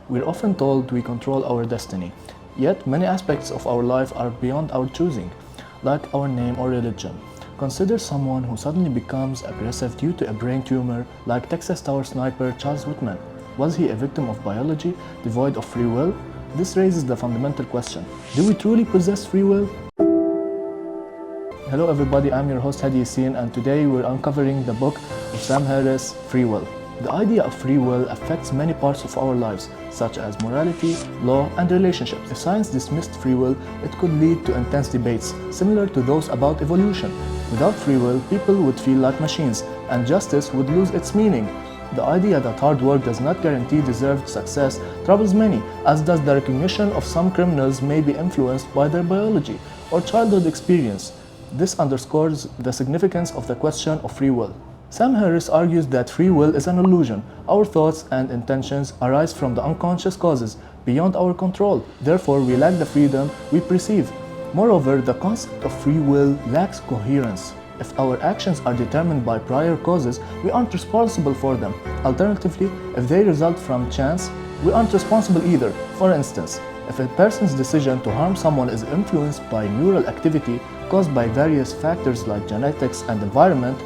We're often told we control our destiny, yet many aspects of our life are beyond our choosing, like our name or religion. Consider someone who suddenly becomes aggressive due to a brain tumor, like Texas Tower sniper Charles Whitman. Was he a victim of biology, devoid of free will? This raises the fundamental question: do we truly possess free will? Hello everybody, I'm your host Hadi Yassine, and today we're uncovering the book of Sam Harris, Free Will. The idea of free will affects many parts of our lives, such as morality, law, and relationships. If science dismissed free will, it could lead to intense debates, similar to those about evolution. Without free will, people would feel like machines, and justice would lose its meaning. The idea that hard work does not guarantee deserved success troubles many, as does the recognition of some criminals may be influenced by their biology or childhood experience. This underscores the significance of the question of free will. Sam Harris argues that free will is an illusion. Our thoughts and intentions arise from the unconscious causes beyond our control. Therefore, we lack the freedom we perceive. Moreover, the concept of free will lacks coherence. If our actions are determined by prior causes, we aren't responsible for them. Alternatively, if they result from chance, we aren't responsible either. For instance, if a person's decision to harm someone is influenced by neural activity caused by various factors like genetics and environment,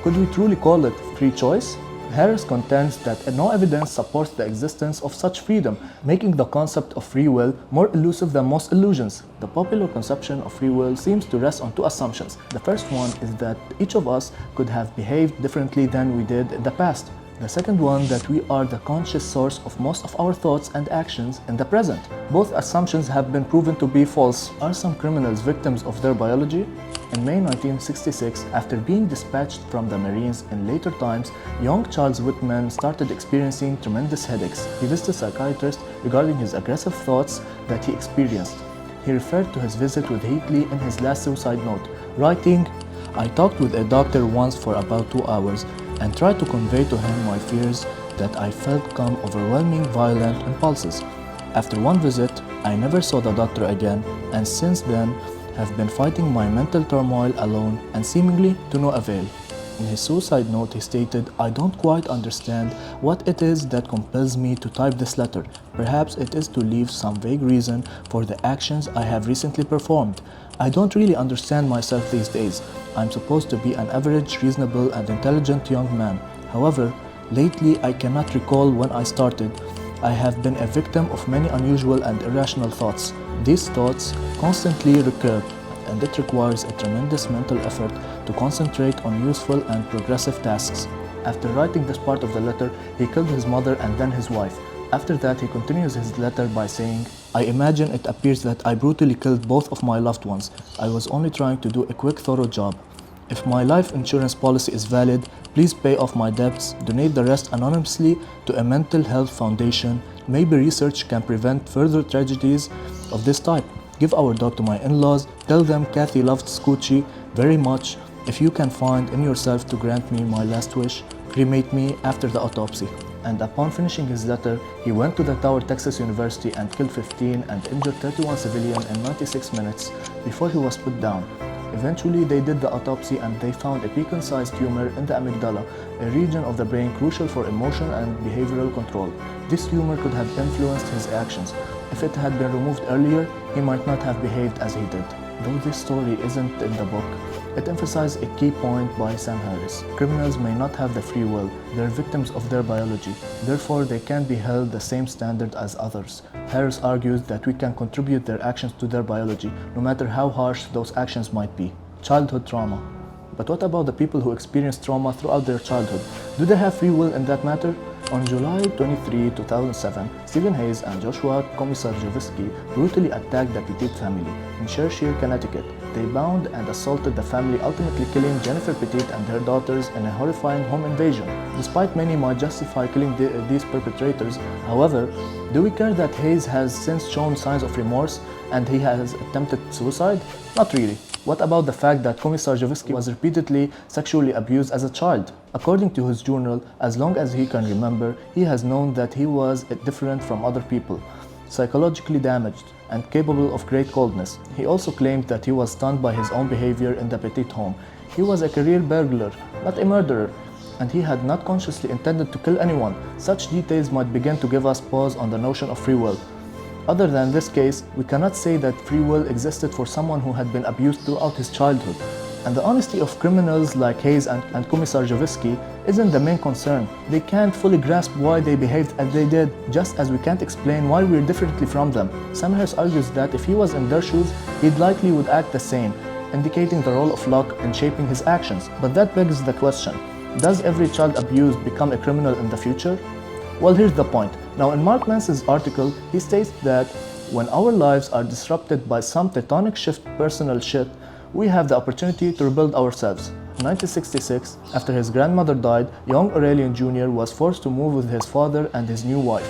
could we truly call it free choice? Harris contends that no evidence supports the existence of such freedom, making the concept of free will more elusive than most illusions. The popular conception of free will seems to rest on two assumptions. The first one is that each of us could have behaved differently than we did in the past. The second one, that we are the conscious source of most of our thoughts and actions in the present. Both assumptions have been proven to be false. Are some criminals victims of their biology? In May 1966, after being dispatched from the Marines in later times, young Charles Whitman started experiencing tremendous headaches. He visited a psychiatrist regarding his aggressive thoughts that he experienced. He referred to his visit with Heatley in his last suicide note, writing, "I talked with a doctor once for about 2 hours and tried to convey to him my fears that I felt come overwhelming violent impulses. After one visit, I never saw the doctor again, and since then have been fighting my mental turmoil alone and seemingly to no avail." In his suicide note, he stated, "I don't quite understand what it is that compels me to type this letter. Perhaps it is to leave some vague reason for the actions I have recently performed. I don't really understand myself these days. I'm supposed to be an average, reasonable, and intelligent young man. However, lately I cannot recall when I started. I have been a victim of many unusual and irrational thoughts. These thoughts constantly recur, and it requires a tremendous mental effort to concentrate on useful and progressive tasks." After writing this part of the letter, he killed his mother and then his wife. After that, he continues his letter by saying, "I imagine it appears that I brutally killed both of my loved ones. I was only trying to do a quick, thorough job. If my life insurance policy is valid, please pay off my debts, donate the rest anonymously to a mental health foundation. Maybe research can prevent further tragedies of this type. Give our dog to my in-laws. Tell them Kathy loved Scoochie very much. If you can find in yourself to grant me my last wish, cremate me after the autopsy." And upon finishing his letter, he went to the Tower, Texas University and killed 15 and injured 31 civilians in 96 minutes before he was put down. Eventually, they did the autopsy and they found a pecan-sized tumor in the amygdala, a region of the brain crucial for emotion and behavioral control. This tumor could have influenced his actions. If it had been removed earlier, he might not have behaved as he did. Though this story isn't in the book, it emphasizes a key point by Sam Harris. Criminals may not have the free will. They're victims of their biology. Therefore, they can't be held the same standard as others. Harris argues that we can contribute their actions to their biology, no matter how harsh those actions might be. Childhood trauma. But what about the people who experience trauma throughout their childhood? Do they have free will in that matter? On July 23, 2007, Stephen Hayes and Joshua Komisarjevsky brutally attacked the Petit family in Cheshire, Connecticut. They bound and assaulted the family, ultimately killing Jennifer Petit and her daughters in a horrifying home invasion. Despite many might justify killing these perpetrators, however, do we care that Hayes has since shown signs of remorse and he has attempted suicide? Not really. What about the fact that Komisarjevsky was repeatedly sexually abused as a child? According to his journal, as long as he can remember, he has known that he was different from other people, psychologically damaged, and capable of great coldness. He also claimed that he was stunned by his own behavior in the Petit home. He was a career burglar, not a murderer. and he had not consciously intended to kill anyone. Such details might begin to give us pause on the notion of free will. Other than this case, we cannot say that free will existed for someone who had been abused throughout his childhood. And the honesty of criminals like Hayes and Commissar Javisky isn't the main concern. They can't fully grasp why they behaved as they did, just as we can't explain why we're differently from them. Sam Harris argues that if he was in their shoes, he'd likely would act the same, indicating the role of luck in shaping his actions. But that begs the question, does every child abused become a criminal in the future? Well, here's the point. Now, in Mark Manson's article, he states that when our lives are disrupted by some tectonic shift personal shit, we have the opportunity to rebuild ourselves. In 1966, after his grandmother died, young Aurelian Jr. was forced to move with his father and his new wife.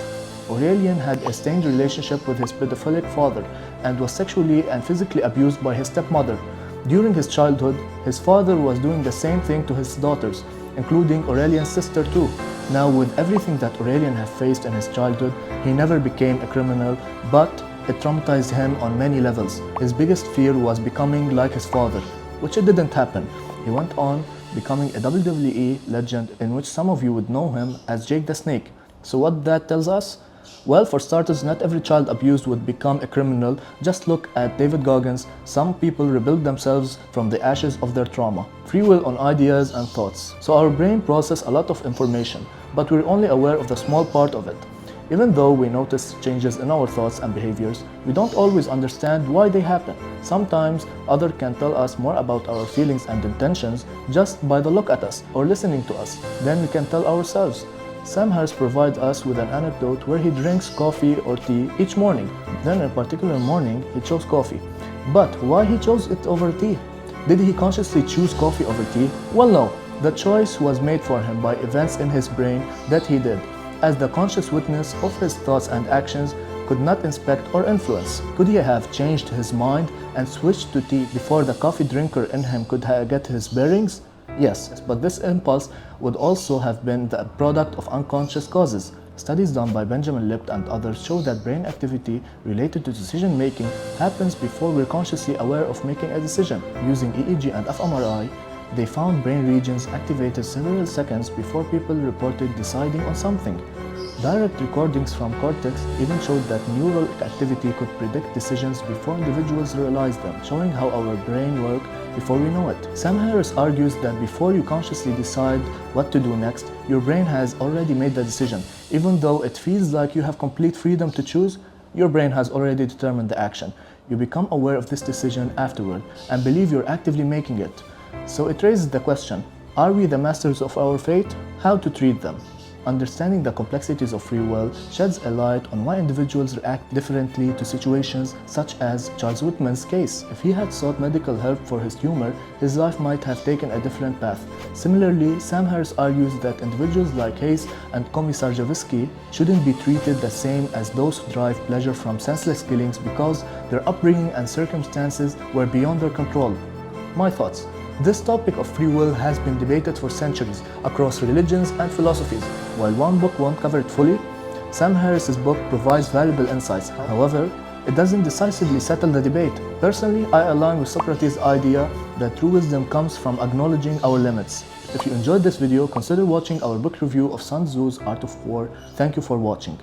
Aurelian had a strained relationship with his pedophilic father and was sexually and physically abused by his stepmother. During his childhood, his father was doing the same thing to his daughters, including Aurelian's sister too. Now, with everything that Aurelian had faced in his childhood, he never became a criminal, but it traumatized him on many levels. His biggest fear was becoming like his father, which it didn't happen. He went on becoming a WWE legend, in which some of you would know him as Jake the Snake. So what that tells us? Well, for starters, not every child abused would become a criminal. Just look at David Goggins. Some people rebuild themselves from the ashes of their trauma. Free will on ideas and thoughts. So our brain processes a lot of information, but we're only aware of the small part of it. Even though we notice changes in our thoughts and behaviors, we don't always understand why they happen. Sometimes others can tell us more about our feelings and intentions just by the look at us or listening to us than we can tell ourselves. Sam Harris provides us with an anecdote where he drinks coffee or tea each morning. Then in a particular morning, he chose coffee. But why he chose it over tea? Did he consciously choose coffee over tea? Well, no. The choice was made for him by events in his brain that he did, as the conscious witness of his thoughts and actions could not inspect or influence. Could he have changed his mind and switched to tea before the coffee drinker in him could get his bearings? Yes, but this impulse would also have been the product of unconscious causes. Studies done by Benjamin Lipt and others show that brain activity related to decision making happens before we're consciously aware of making a decision. Using EEG and fMRI, they found brain regions activated several seconds before people reported deciding on something. Direct recordings from cortex even showed that neural activity could predict decisions before individuals realized them, showing how our brain works before we know it. Sam Harris argues that before you consciously decide what to do next, your brain has already made the decision. Even though it feels like you have complete freedom to choose, your brain has already determined the action. You become aware of this decision afterward and believe you're actively making it. So it raises the question, are we the masters of our fate? How to treat them? Understanding the complexities of free will sheds a light on why individuals react differently to situations such as Charles Whitman's case. If he had sought medical help for his tumor, his life might have taken a different path. Similarly, Sam Harris argues that individuals like Hayes and Commissar Javisky shouldn't be treated the same as those who derive pleasure from senseless killings because their upbringing and circumstances were beyond their control. My thoughts. This topic of free will has been debated for centuries across religions and philosophies. While one book won't cover it fully, Sam Harris's book provides valuable insights. However, it doesn't decisively settle the debate. Personally, I align with Socrates' idea that true wisdom comes from acknowledging our limits. If you enjoyed this video, consider watching our book review of Sun Tzu's Art of War. Thank you for watching.